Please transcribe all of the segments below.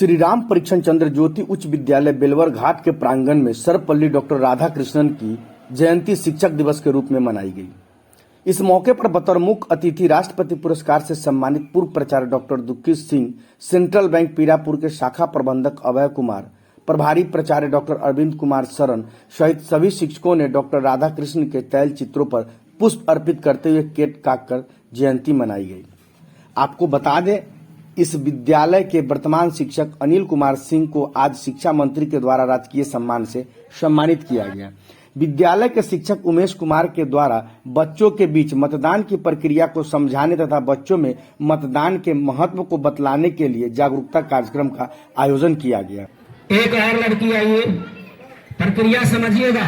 श्री राम परीक्षण चंद्र ज्योति उच्च विद्यालय बेलवर घाट के प्रांगण में सर्वपल्ली डॉक्टर राधा कृष्णन की जयंती शिक्षक दिवस के रूप में मनाई गई। इस मौके पर बतौर मुख्य अतिथि राष्ट्रपति पुरस्कार से सम्मानित पूर्व प्राचार्य डॉक्टर दुखी सिंह, सेंट्रल बैंक पीरापुर के शाखा प्रबंधक अभय कुमार, प्रभारी प्राचार्य डॉक्टर अरविंद कुमार शरण सहित सभी शिक्षकों ने डॉक्टर राधा कृष्ण के तैल चित्रों पर पुष्प अर्पित करते हुए केक काटकर जयंती मनाई गई। आपको बता दें, इस विद्यालय के वर्तमान शिक्षक अनिल कुमार सिंह को आज शिक्षा मंत्री के द्वारा राजकीय सम्मान से सम्मानित किया गया। विद्यालय के शिक्षक उमेश कुमार के द्वारा बच्चों के बीच मतदान की प्रक्रिया को समझाने तथा बच्चों में मतदान के महत्व को बतलाने के लिए जागरूकता कार्यक्रम का आयोजन किया गया। एक और लड़की आई है, प्रक्रिया समझिएगा।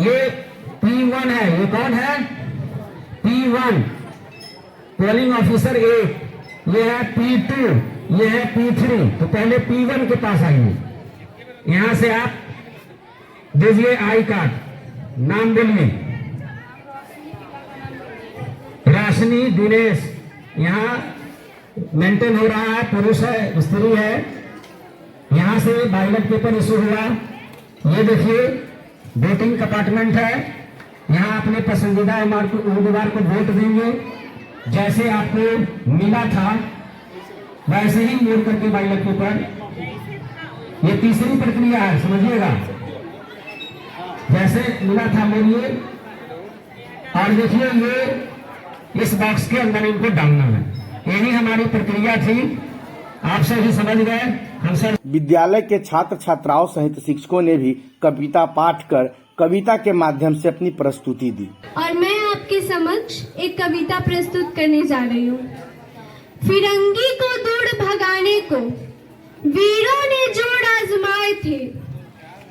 ये P1 है। ये कौन है? P1 पोलिंग ऑफिसर 1, ये है P2, ये है P3। तो पहले P1 के पास आइए। यहां से आप दीजिए आई कार्ड, नाम बोलिए। राशनी दिनेश यहाँ मेंटेन हो रहा है, पुरुष है स्त्री है। यहां से बैलेट पेपर इशू हुआ। ये देखिए वोटिंग कंपार्टमेंट है। यहाँ अपने पसंदीदा उम्मीदवार को वोट देंगे। जैसे आपको मिला था वैसे ही मोड़ करके बैलेट पेपर। ये तीसरी प्रक्रिया है, समझिएगा। जैसे मिला था मोड़िए और देखिए ये इस बॉक्स के अंदर इनको डालना है। यही हमारी प्रक्रिया थी। आप सभी समझ गए। हम सब विद्यालय के छात्र छात्राओं सहित शिक्षकों ने भी कविता पाठ कर कविता के माध्यम से अपनी प्रस्तुति दी। और मैं आपके समक्ष एक कविता प्रस्तुत करने जा रही हूँ। फिरंगी को दूर भगाने को वीरों ने जोड़ आजमाए थे,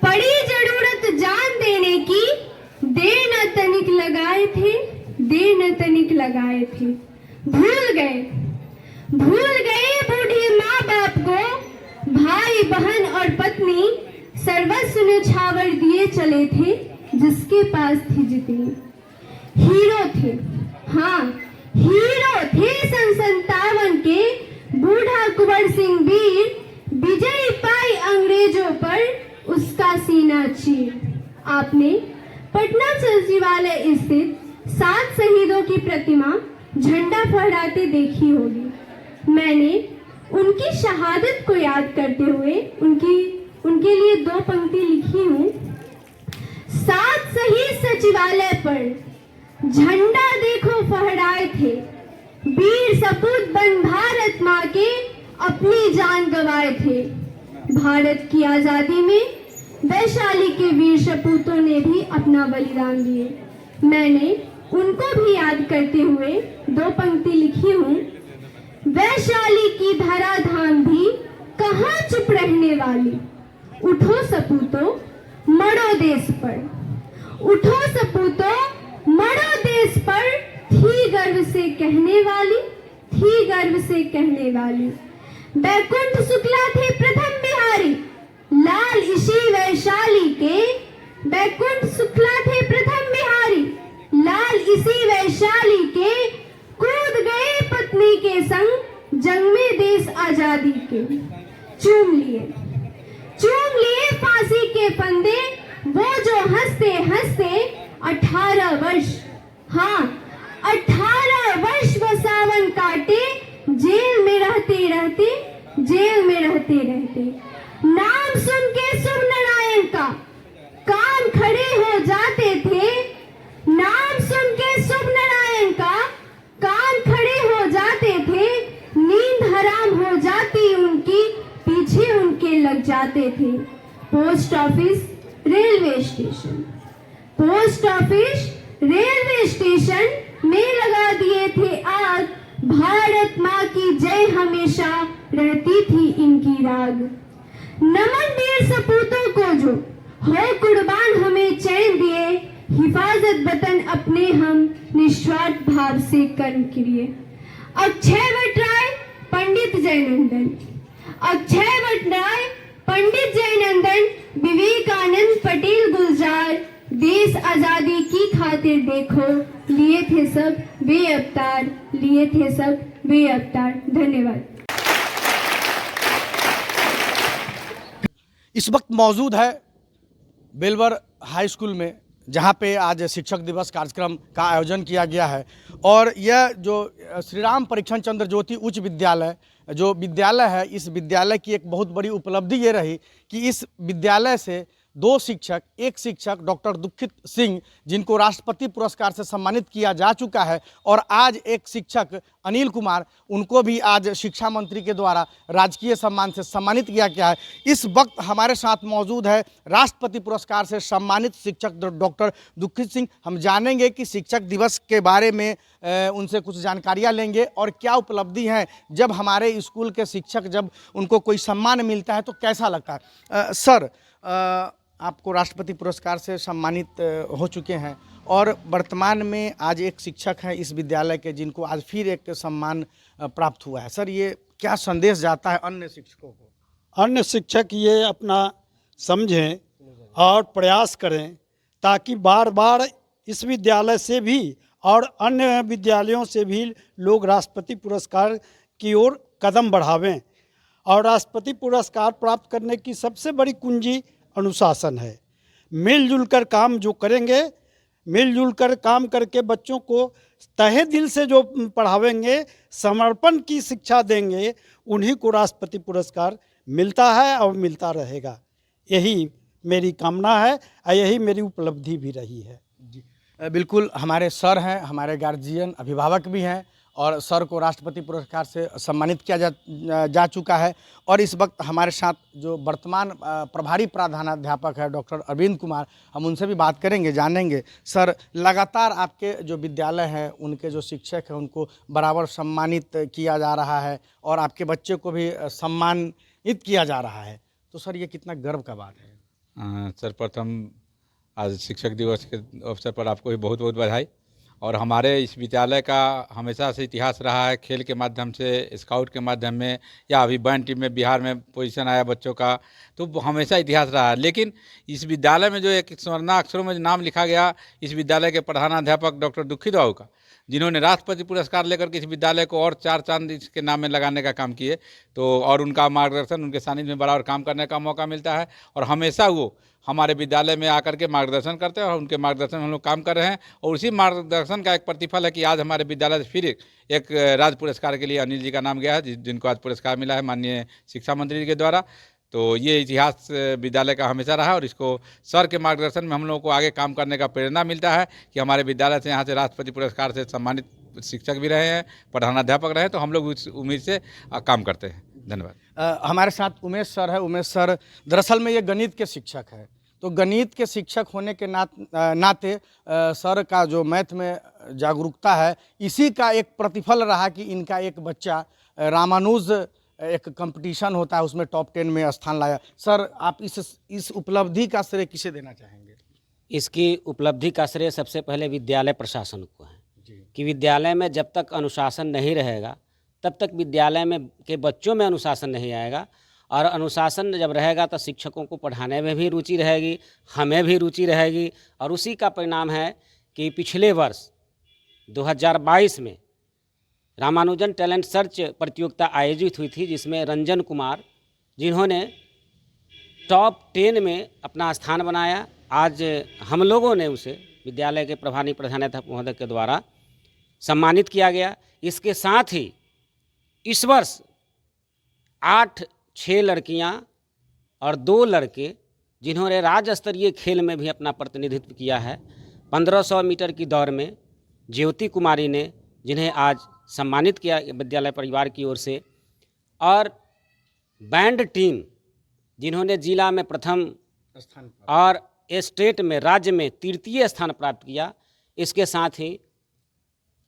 पड़ी जरूरत जान देने की, दे न तनिक लगाए थे, दे न तनिक लगाए थे। भूल गए बूढ़े माँ बाप को, भाई बहन और पत्नी सर्वस्व न्यौछावर दिए चले थे, जिसके पास थी जितनी। हीरो थे, हाँ हीरो थे सन 57 के बूढ़ा कुंवर सिंह वीर, विजय पाई अंग्रेजों पर उसका सीना चीर। आपने पटना सचिवालय स्थित 7 शहीदों की प्रतिमा झंडा फहराते देखी होगी। मैंने उनकी शहादत को याद करते हुए उनके लिए 2 पंक्ति लिखी हूँ। 7 शहीद सचिवालय पर झंडा देखो फहराए थे, वीर सपूत बन भारत माँ के अपनी जान गंवाए थे। भारत की आजादी में वैशाली के वीर सपूतों ने भी अपना बलिदान दिए। मैंने उनको भी याद करते हुए 2 पंक्ति लिखी हूँ। वैशाली की धराधाम भी कहाँ चुप रहने वाली, उठो सपूतों मरो देश पर, उठो सपूतों मरो देश पर, थी गर्व से कहने वाली, थी गर्व से कहने वाली। बैकुंठ शुक्ला थे प्रथम बिहारी, लाल इसी वैशाली के। बैकुंठ शुक्ला थे प्रथम बिहारी, लाल इसी वैशाली के। कूद गए पत्नी के संग जंग में देश आजादी के। चूम लिए फांसी के फंदे, वो जो हंसते हंसते 18 वर्ष, हाँ 18 वर्ष वो सावन काटे, जेल में रहते रहते, जेल में रहते रहते। नाम सुन के शुभ नारायण का कान खड़े हो जाते थे, नाम सुन के शुभ नारायण का कान खड़े हो जाते थे। नींद हराम हो जाती उनकी, पीछे उनके लग जाते थे। Post office railway station, post office railway station में लगा दिए थे आग। भारत माँ की जय हमेशा रहती थी इनकी राग। नमन वीर सपूतों को जो हो कुर्बान हमें चैन दिए, हिफाजत वतन अपने हम निस्वार्थ भाव से कर्म किए। अक्षय वटराय पंडित जयनंदन, अक्षय वटराय पंडित जयनंदन, विवेकानंद पटेल गुलजार, देश आजादी की खातिर देखो लिए थे सब वे अवतार, लिए थे सब वे अवतार। धन्यवाद। इस वक्त मौजूद है बेलवर हाई स्कूल में, जहां पे आज शिक्षक दिवस कार्यक्रम का आयोजन किया गया है। और यह जो श्री राम परीक्षण चंद्र ज्योति उच्च विद्यालय जो विद्यालय है, इस विद्यालय की एक बहुत बड़ी उपलब्धि ये रही कि इस विद्यालय से एक शिक्षक डॉक्टर दुखित सिंह, जिनको राष्ट्रपति पुरस्कार से सम्मानित किया जा चुका है, और आज एक शिक्षक अनिल कुमार, उनको भी आज शिक्षा मंत्री के द्वारा राजकीय सम्मान से सम्मानित किया गया है। इस वक्त हमारे साथ मौजूद है राष्ट्रपति पुरस्कार से सम्मानित शिक्षक डॉक्टर दुखित सिंह। हम जानेंगे कि शिक्षक दिवस के बारे में उनसे कुछ जानकारियाँ लेंगे और क्या उपलब्धि है जब हमारे स्कूल के शिक्षक, जब उनको कोई सम्मान मिलता है तो कैसा लगता है। सर, आपको राष्ट्रपति पुरस्कार से सम्मानित हो चुके हैं और वर्तमान में आज एक शिक्षक हैं इस विद्यालय के, जिनको आज फिर एक सम्मान प्राप्त हुआ है। सर, ये क्या संदेश जाता है अन्य शिक्षकों को? अन्य शिक्षक ये अपना समझें और प्रयास करें ताकि बार बार इस विद्यालय से भी और अन्य विद्यालयों से भी लोग राष्ट्रपति पुरस्कार की ओर कदम बढ़ावें। और राष्ट्रपति पुरस्कार प्राप्त करने की सबसे बड़ी कुंजी अनुशासन है। मिलजुल कर काम जो करेंगे, मिलजुल कर काम करके बच्चों को तहे दिल से जो पढ़ावेंगे, समर्पण की शिक्षा देंगे, उन्हीं को राष्ट्रपति पुरस्कार मिलता है और मिलता रहेगा। यही मेरी कामना है और यही मेरी उपलब्धि भी रही है। जी बिल्कुल, हमारे सर हैं, हमारे गार्जियन अभिभावक भी हैं और सर को राष्ट्रपति पुरस्कार से सम्मानित किया जा चुका है। और इस वक्त हमारे साथ जो वर्तमान प्रभारी प्रधानाध्यापक है डॉक्टर अरविंद कुमार, हम उनसे भी बात करेंगे, जानेंगे। सर, लगातार आपके जो विद्यालय हैं, उनके जो शिक्षक हैं, उनको बराबर सम्मानित किया जा रहा है और आपके बच्चे को भी सम्मानित किया जा रहा है, तो सर ये कितना गर्व का बात है। सर, प्रथम आज शिक्षक दिवस के अवसर पर आपको भी बहुत बहुत बधाई। और हमारे इस विद्यालय का हमेशा से इतिहास रहा है, खेल के माध्यम से, स्काउट के माध्यम में, या अभी बैंड टीम में बिहार में पोजीशन आया बच्चों का, तो हमेशा इतिहास रहा है। लेकिन इस विद्यालय में जो एक स्वर्णाक्षरों में नाम लिखा गया, इस विद्यालय के प्रधानाध्यापक डॉक्टर दुखित बाबू का, जिन्होंने राष्ट्रपति पुरस्कार लेकर के इस विद्यालय को और 4 चांद इसके नाम में लगाने का काम किए, तो और उनका मार्गदर्शन, उनके सानिध्य में बराबर काम करने का मौका मिलता है। और हमेशा वो हमारे विद्यालय में आकर के मार्गदर्शन करते हैं और उनके मार्गदर्शन में हम लोग काम कर रहे हैं। और उसी मार्गदर्शन का एक प्रतिफल है कि आज हमारे विद्यालय से फिर एक राज्य पुरस्कार के लिए अनिल जी का नाम गया है, जिनको आज पुरस्कार मिला है माननीय शिक्षा मंत्री जी के द्वारा। तो ये इतिहास विद्यालय का हमेशा रहा और इसको सर के मार्गदर्शन में हम लोगों को आगे काम करने का प्रेरणा मिलता है कि हमारे विद्यालय से यहाँ से राष्ट्रपति पुरस्कार से सम्मानित शिक्षक भी रहे हैं, प्रधानाध्यापक रहे, तो हम लोग उस उम्मीद से काम करते हैं। धन्यवाद। हमारे साथ उमेश सर है। उमेश सर दरअसल में ये गणित के शिक्षक है, तो गणित के शिक्षक होने के नाते सर का जो मैथ में जागरूकता है, इसी का एक प्रतिफल रहा कि इनका एक बच्चा रामानुज एक कंपटीशन होता है उसमें टॉप 10 में स्थान लाया। सर, आप इस उपलब्धि का श्रेय किसे देना चाहेंगे? इसकी उपलब्धि का श्रेय सबसे पहले विद्यालय प्रशासन को है कि विद्यालय में जब तक अनुशासन नहीं रहेगा तब तक विद्यालय में के बच्चों में अनुशासन नहीं आएगा, और अनुशासन जब रहेगा तो शिक्षकों को पढ़ाने में भी रुचि रहेगी, हमें भी रुचि रहेगी। और उसी का परिणाम है कि पिछले वर्ष 2022 में रामानुजन टैलेंट सर्च प्रतियोगिता आयोजित हुई थी, जिसमें रंजन कुमार, जिन्होंने टॉप 10 में अपना स्थान बनाया, आज हम लोगों ने उसे विद्यालय के प्रभारी प्रधानाध्यापक महोदय के द्वारा सम्मानित किया गया। इसके साथ ही इस वर्ष 6 लड़कियां और 2 लड़के, जिन्होंने राज्य स्तरीय खेल में भी अपना प्रतिनिधित्व किया है। 1500 मीटर की दौड़ में ज्योति कुमारी ने, जिन्हें आज सम्मानित किया विद्यालय परिवार की ओर से, और बैंड टीम, जिन्होंने जिला में प्रथम स्थान और स्टेट में, राज्य में तृतीय स्थान प्राप्त किया। इसके साथ ही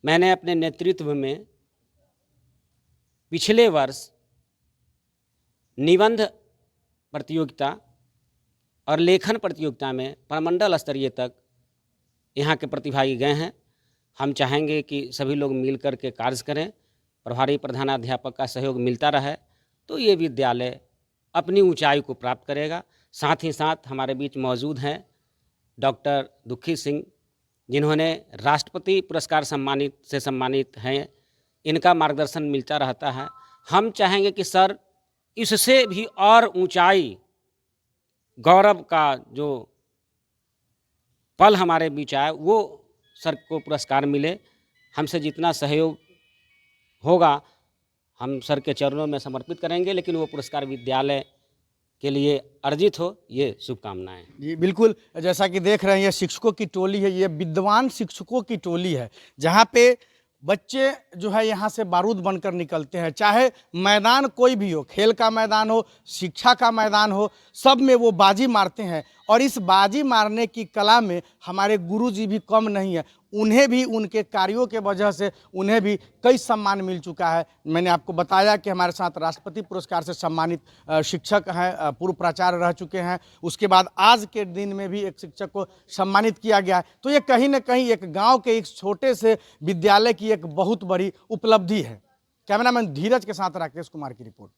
मैंने अपने नेतृत्व में पिछले वर्ष निबंध प्रतियोगिता और लेखन प्रतियोगिता में प्रमंडल स्तरीय तक यहाँ के प्रतिभागी गए हैं। हम चाहेंगे कि सभी लोग मिलकर के कार्य करें, प्रभारी प्रधानाध्यापक का सहयोग मिलता रहे, तो ये विद्यालय अपनी ऊंचाई को प्राप्त करेगा। साथ ही साथ हमारे बीच मौजूद हैं डॉक्टर दुखित सिंह, जिन्होंने राष्ट्रपति पुरस्कार से सम्मानित हैं। इनका मार्गदर्शन मिलता रहता है। हम चाहेंगे कि सर इससे भी और ऊंचाई गौरव का जो पल हमारे बीच आया, वो सर को पुरस्कार मिले। हमसे जितना सहयोग होगा हम सर के चरणों में समर्पित करेंगे, लेकिन वो पुरस्कार विद्यालय के लिए अर्जित हो, ये शुभकामनाएं। जी बिल्कुल, जैसा कि देख रहे हैं ये शिक्षकों की टोली है, ये विद्वान शिक्षकों की टोली है, जहाँ पे बच्चे जो है यहाँ से बारूद बनकर निकलते हैं। चाहे मैदान कोई भी हो, खेल का मैदान हो, शिक्षा का मैदान हो, सब में वो बाजी मारते हैं। और इस बाजी मारने की कला में हमारे गुरुजी भी कम नहीं है। उन्हें भी उनके कार्यों के वजह से उन्हें भी कई सम्मान मिल चुका है। मैंने आपको बताया कि हमारे साथ राष्ट्रपति पुरस्कार से सम्मानित शिक्षक हैं, पूर्व प्राचार्य रह चुके हैं। उसके बाद आज के दिन में भी एक शिक्षक को सम्मानित किया गया है। तो ये कहीं ना कहीं एक गांव के एक छोटे से विद्यालय की एक बहुत बड़ी उपलब्धि है। कैमरामैन धीरज के साथ राकेश कुमार की रिपोर्ट।